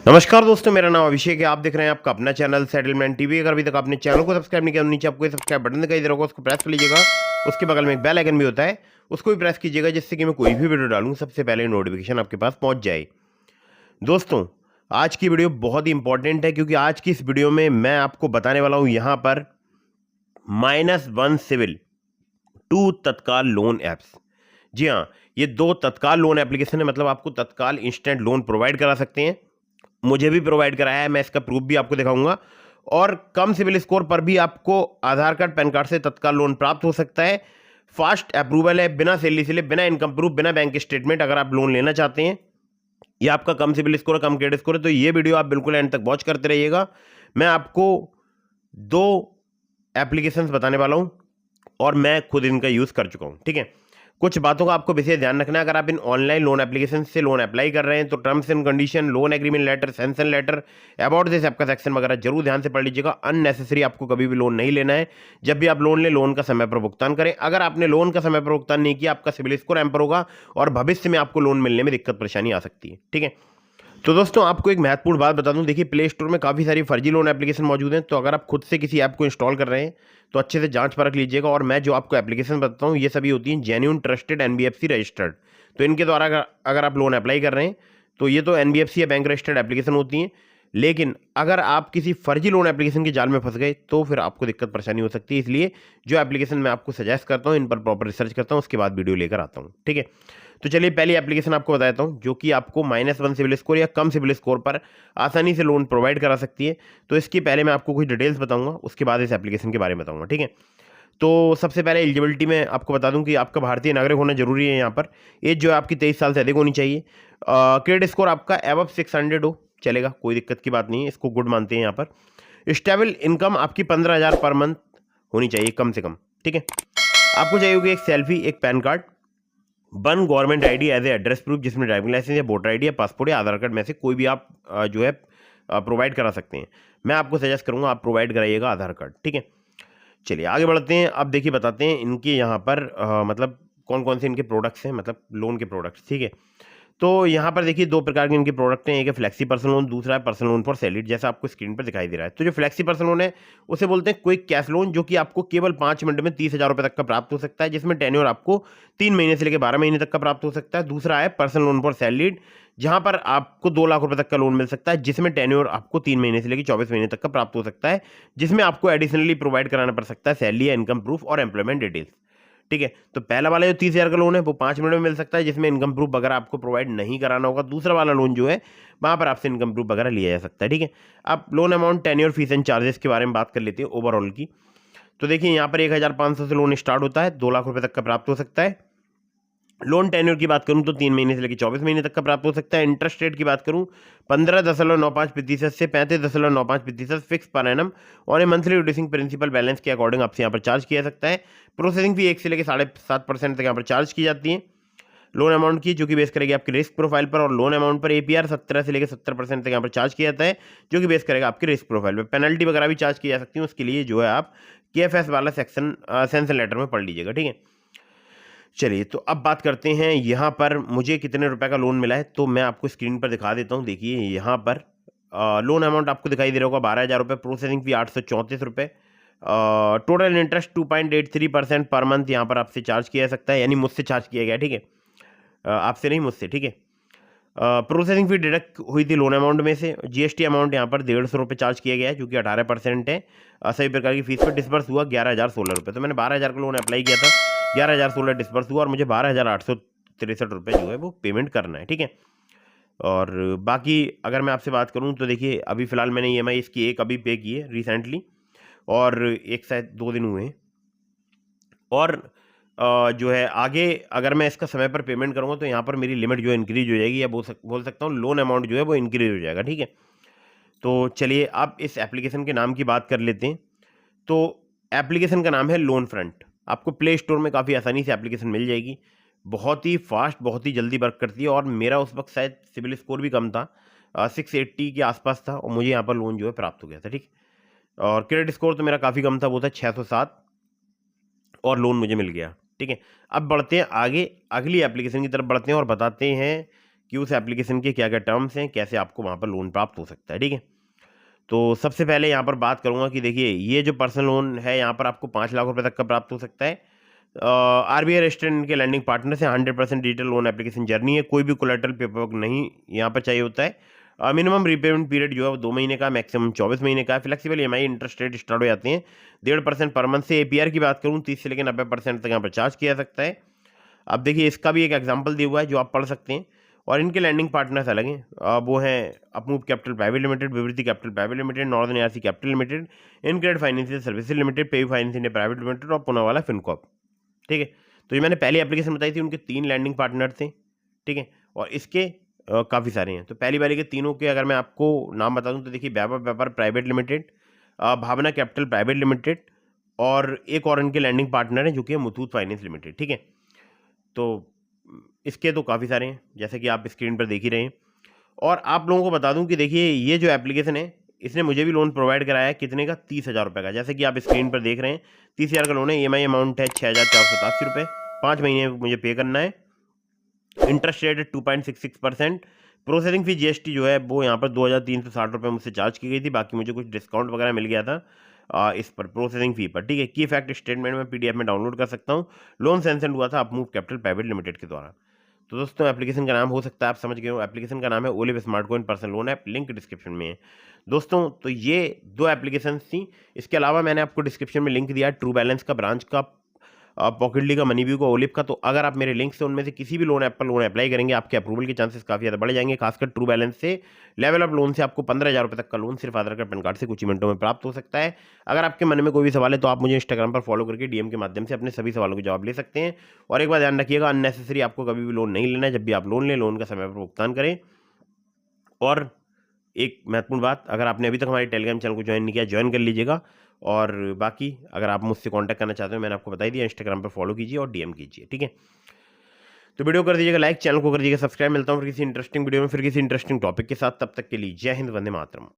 नमस्कार दोस्तों, मेरा नाम अभिषेक है। आप देख रहे हैं आपका अपना चैनल सेटलमेंट टीवी। अगर अभी तक आपने चैनल को सब्सक्राइब नहीं किया तो नीचे आपको सब्सक्राइब बटन दिखाई दे रहा होगा, उसको प्रेस कर लीजिएगा। उसके बगल में एक बेल आइकन भी होता है, उसको भी प्रेस कीजिएगा, जिससे कि मैं कोई भी वीडियो डालूं सबसे पहले नोटिफिकेशन आपके पास पहुंच जाए। दोस्तों, आज की वीडियो बहुत ही इंपॉर्टेंट है, क्योंकि आज की इस वीडियो में मैं आपको बताने वाला हूं यहाँ पर -1 सिविल 2 तत्काल लोन ऐप्स। जी हाँ, ये 2 तत्काल लोन एप्लीकेशन है, मतलब आपको तत्काल इंस्टेंट लोन प्रोवाइड करा सकते हैं। मुझे भी प्रोवाइड कराया है, मैं इसका प्रूफ भी आपको दिखाऊंगा। और कम सिविल स्कोर पर भी आपको आधार कार्ड पैन कार्ड से तत्काल लोन प्राप्त हो सकता है। फास्ट अप्रूवल है, बिना सैलरी स्लिप, बिना इनकम प्रूफ, बिना बैंक स्टेटमेंट। अगर आप लोन लेना चाहते हैं या आपका कम सिविल स्कोर है, कम क्रेडिट स्कोर है, तो ये वीडियो आप बिल्कुल एंड तक वॉच करते रहिएगा। मैं आपको 2 एप्लीकेशंस बताने वाला हूं और मैं खुद इनका यूज़ कर चुका हूं। ठीक है, कुछ बातों का आपको विशेष ध्यान रखना है। अगर आप इन ऑनलाइन लोन एप्लीकेशन से लोन अप्लाई कर रहे हैं तो terms and condition, loan agreement letter, sanction letter, about this app का सेक्शन वगैरह जरूर ध्यान से पढ़ लीजिएगा। अननेसेसरी आपको कभी भी लोन नहीं लेना है। जब भी आप लोन लें, लोन का समय पर भुगतान करें। अगर आपने लोन का समय पर भुगतान नहीं किया, आपका सिविल स्कोर हैम्पर होगा और भविष्य में आपको लोन मिलने में दिक्कत परेशानी आ सकती है। ठीक है, तो दोस्तों आपको एक महत्वपूर्ण बात बता दूं। देखिए, प्ले स्टोर में काफ़ी सारी फर्जी लोन एप्लीकेशन मौजूद हैं, तो अगर आप खुद से किसी ऐप को इंस्टॉल कर रहे हैं तो अच्छे से जांच परख लीजिएगा। और मैं जो आपको एप्लीकेशन बताता हूं, ये सभी होती हैं जेन्युइन, ट्रस्टेड, एनबीएफसी रजिस्टर्ड। तो इनके द्वारा अगर आप लोन अप्लाई कर रहे हैं तो ये तो एनबीएफसी या बैंक रजिस्टर्ड एप्लीकेशन होती हैं। लेकिन अगर आप किसी फर्जी लोन एप्लीकेशन के जाल में फंस गए तो फिर आपको दिक्कत परेशानी हो सकती है। इसलिए जो एप्लीकेशन मैं आपको सजेस्ट करता हूँ, इन पर प्रॉपर रिसर्च करता हूँ, उसके बाद वीडियो लेकर आता हूँ। ठीक है, तो चलिए पहली एप्लीकेशन आपको बता देता हूँ, जो कि आपको -1 सिविल स्कोर या कम सिविल स्कोर पर आसानी से लोन प्रोवाइड करा सकती है। तो इसकी पहले मैं आपको कुछ डिटेल्स बताऊंगा, उसके बाद इस एप्लीकेशन के बारे में बताऊंगा। ठीक है, तो सबसे पहले एलिजिबिलिटी में आपको बता दूं कि आपका भारतीय नागरिक होना जरूरी है। यहाँ पर एज जो है आपकी 23 साल से अधिक होनी चाहिए। क्रेडिट स्कोर आपका एबव 600 हो, चलेगा, कोई दिक्कत की बात नहीं है, इसको गुड मानते हैं यहाँ पर। स्टेबल इनकम आपकी 15,000 पर मंथ होनी चाहिए कम से कम। ठीक है, आपको चाहिए होगी एक सेल्फी, एक PAN card, 1 government ID as a address proof, जिसमें ड्राइविंग लाइसेंस या वोटर आईडी या पासपोर्ट या आधार कार्ड में से कोई भी आप जो है प्रोवाइड करा सकते हैं। मैं आपको सजेस्ट करूंगा आप प्रोवाइड कराइएगा आधार कार्ड। ठीक है, चलिए आगे बढ़ते हैं। अब देखिए बताते हैं इनके यहाँ पर मतलब कौन कौन से इनके प्रोडक्ट्स हैं, मतलब लोन के प्रोडक्ट्स। ठीक है, तो यहाँ पर देखिए 2 प्रकार के इनके प्रोडक्ट हैं। एक है फ्लेक्सी पर्सनल लोन, दूसरा है पर्सनल लोन फॉर सैलरीड, जैसा आपको स्क्रीन पर दिखाई दे रहा है। तो जो फ्लेक्सी पर्सनल लोन है उसे बोलते हैं क्विक कैश लोन, जो कि आपको केवल 5 मिनट में 30,000 रुपये तक का प्राप्त हो सकता है, जिसमें टेन्योर आपको 3 महीने से लेकर 12 महीने तक का प्राप्त हो सकता है। दूसरा है पर्सनल लोन फॉर सैलरीड, जहां पर आपको 2 लाख रुपए तक का लोन मिल सकता है, जिसमें टेन्योर आपको 3 महीने से लेकर 24 महीने तक का प्राप्त हो सकता है, जिसमें आपको एडिशनली प्रोवाइड कराना पड़ सकता है सैलरी या इनकम प्रूफ और एम्प्लॉयमेंट डिटेल्स। ठीक है, तो पहला वाला जो 30,000 का लोन है वो 5 मिनट में मिल सकता है, जिसमें इनकम प्रूफ वगैरह आपको प्रोवाइड नहीं कराना होगा। दूसरा वाला लोन जो है वहां पर आपसे इनकम प्रूफ वगैरह लिया जा सकता है। ठीक है, अब loan amount, tenure, fees and charges के बारे में बात कर लेते हैं ओवरऑल की। तो देखिए यहाँ पर 1,500 से लोन स्टार्ट होता है, 2 लाख रुपए तक का प्राप्त हो सकता है। लोन टेन्योर की बात करूं तो 3 महीने से लेकर 24 महीने तक का प्राप्त हो सकता है। इंटरेस्ट रेट की बात करूं 15.95% से 35.95% फिक्स पर एनम और a monthly reducing principal balance के अकॉर्डिंग आपसे यहाँ पर चार्ज किया जा सकता है। प्रोसेसिंग फी 1 से लेकर 7.5% तक यहाँ पर चार्ज की जाती है लोन अमाउंट की, जो कि बेस करेगी आपकी रिस्क प्रोफाइल पर। और लोन अमाउंट पर एपीआर 17 से लेकर 70% तक यहाँ पर चार्ज किया जाता है, जो कि बेस करेगा आपकी रिस्क प्रोफाइल पर। पेनल्टी वगैरह भी चार्ज की जा सकती है, उसके लिए जो है आप केएफएस वाला सेक्शन सैंक्शन लेटर में पढ़ लीजिएगा। ठीक है, चलिए तो अब बात करते हैं यहाँ पर मुझे कितने रुपए का लोन मिला है। तो मैं आपको स्क्रीन पर दिखा देता हूँ। देखिए यहाँ पर लोन अमाउंट आपको दिखाई दे रहा होगा 12,000 रुपये, प्रोसेसिंग फी 834 रुपये, टोटल इंटरेस्ट 2.83% पर मंथ यहाँ पर आपसे चार्ज किया जा सकता है, यानी मुझसे चार्ज किया गया। ठीक है, आपसे नहीं, मुझसे। ठीक है, प्रोसेसिंग फी डिडक्ट हुई थी लोन अमाउंट में से। जीएसटी अमाउंट यहाँ पर 150 रुपये चार्ज किया गया है, जो कि 18% है। सभी प्रकार की फीस पर डिस्बर्स हुआ 11,016 रुपये। तो मैंने 12,000 का लोन अप्लाई किया था, 11,016 डिस्बर्स हुआ और मुझे 12,863 रुपये जो है वो पेमेंट करना है। ठीक है, और बाकी अगर मैं आपसे बात करूं तो देखिए अभी फ़िलहाल मैंने ईएमआई इसकी एक अभी पे की है रिसेंटली, और एक शायद 2 दिन हुए हैं। और जो है आगे अगर मैं इसका समय पर पेमेंट करूंगा तो यहाँ पर मेरी लिमिट जो है इंक्रीज हो जाएगी, या बोल सकता हूँ लोन अमाउंट जो है वो इंक्रीज हो जाएगा। ठीक है, तो चलिए आप इस एप्लीकेशन के नाम की बात कर लेते हैं। तो एप्लीकेशन का नाम है लोन फ्रंट। आपको प्ले स्टोर में काफ़ी आसानी से एप्लीकेशन मिल जाएगी, बहुत ही फास्ट, बहुत ही जल्दी वर्क करती है। और मेरा उस वक्त शायद सिविल स्कोर भी कम था, 680 के आसपास था, और मुझे यहाँ पर लोन जो है प्राप्त हो गया था। ठीक, और क्रेडिट स्कोर तो मेरा काफ़ी कम था, वो था 607, और लोन मुझे मिल गया। ठीक है, अब बढ़ते हैं आगे, अगली एप्लीकेशन की तरफ बढ़ते हैं और बताते हैं कि उस एप्लीकेशन के क्या क्या टर्म्स हैं, कैसे आपको वहाँ पर लोन प्राप्त हो सकता है। ठीक है, तो सबसे पहले यहाँ पर बात करूँगा कि देखिए ये जो पर्सनल लोन है यहाँ पर आपको 5 लाख रुपए तक का प्राप्त हो सकता है। आरबीआई रजिस्टर्ड के लैंडिंग पार्टनर से 100% डिजिटल लोन एप्लीकेशन जर्नी है, कोई भी कोलेटरल पेपरवर्क नहीं यहाँ पर चाहिए होता है। मिनिमम रिपेमेंट पीरियड जो है वो 2 महीने का, मैक्सिमम 24 महीने का है। Flexible EMI interest rate start हो जाते हैं 1.5% पर मंथ से। एपीआर की बात करूँ 30 से लेकर 90% तक यहाँ पर चार्ज किया जा सकता है। अब देखिए इसका भी एक एग्जाम्पल दिया हुआ है जो आप पढ़ सकते हैं, और इनके लैंडिंग पार्टनर्स अलग हैं। वो हैं Upmove capital private limited, Vivriti capital private limited, northern ARC capital limited, InCred financial services limited, PayU finance India private limited और पुनावाला फिनकॉर्प। ठीक है, तो ये मैंने पहली एप्लीकेशन बताई थी, उनके 3 लैंडिंग पार्टनर थे। ठीक है, और इसके काफ़ी सारे हैं। तो पहली वाली के तीनों के अगर मैं आपको नाम बता दूं तो देखिए वैभव व्यापार प्राइवेट लिमिटेड, भावना कैपिटल प्राइवेट लिमिटेड, और एक और इनके लैंडिंग पार्टनर है जो कि है मुथूट फाइनेंस लिमिटेड। ठीक है, तो इसके तो काफ़ी सारे हैं जैसे कि आप स्क्रीन पर देख ही रहे हैं। और आप लोगों को बता दूं कि देखिए ये जो एप्लीकेशन है इसने मुझे भी लोन प्रोवाइड कराया है, कितने का, 30,000 रुपये का। जैसे कि आप स्क्रीन पर देख रहे हैं 30,000 का लोन है, ईएमआई अमाउंट है 6,487 रुपये, 5 महीने में मुझे पे करना है। इंटरेस्ट रेट है 2.66%। प्रोसेसिंग फी जीएसटी जो है वो यहाँ पर 2,360 रुपये मुझसे चार्ज की गई थी, बाकी मुझे कुछ डिस्काउंट वगैरह मिल गया था इस पर प्रोसेसिंग फी पर। ठीक है, की फैक्ट स्टेटमेंट में पीडीएफ में डाउनलोड कर सकता हूँ। लोन सैंक्शन हुआ था अपमूव कैपिटल प्राइवेट लिमिटेड के द्वारा। तो दोस्तों एप्लीकेशन का नाम हो सकता है आप समझ गए हो, एप्लीकेशन का नाम है olive smart coin personal loan app, link description में है। दोस्तों तो ये 2 एप्लीकेशन थी। इसके अलावा मैंने आपको डिस्क्रिप्शन में लिंक दिया ट्रू बैलेंस का, ब्रांच का, पॉकेटली का, मनीव्यू का, ओलिव का। तो अगर आप मेरे लिंक से उनमें से किसी भी लोन ऐप पर लोन अप्लाई करेंगे आपके अप्रूवल के चांसेस काफ़ी ज़्यादा बढ़ जाएंगे। खासकर ट्रू बैलेंस से लेवल अप लोन से आपको 15,000 रुपये तक का लोन सिर्फ आधार कार्ड पैन कार्ड से कुछ ही मिनटों में प्राप्त हो सकता है। अगर आपके मन में कोई भी सवाल है तो आप मुझे इंस्टाग्राम पर फॉलो करके डीएम के माध्यम से अपने सभी सवालों के जवाब ले सकते हैं। और एक बात ध्यान रखिएगा, अननेसेसरी आपको कभी भी लोन नहीं लेना है। जब भी आप लोन लें लोन का समय पर भुगतान करें। और एक महत्वपूर्ण बात, अगर आपने अभी तक हमारे टेलीग्राम चैनल को ज्वाइन नहीं किया ज्वाइन कर लीजिएगा। और बाकी अगर आप मुझसे कांटेक्ट करना चाहते हो मैंने आपको बता दिया, इंस्टाग्राम पर फॉलो कीजिए और डीएम कीजिए। ठीक है, तो वीडियो कर दीजिएगा लाइक, चैनल को कर दीजिएगा सब्सक्राइब। मिलता हूँ फिर किसी इंटरेस्टिंग वीडियो में, फिर किसी इंटरेस्टिंग टॉपिक के साथ। तब तक के लिए जय हिंद, वंदे मातरम।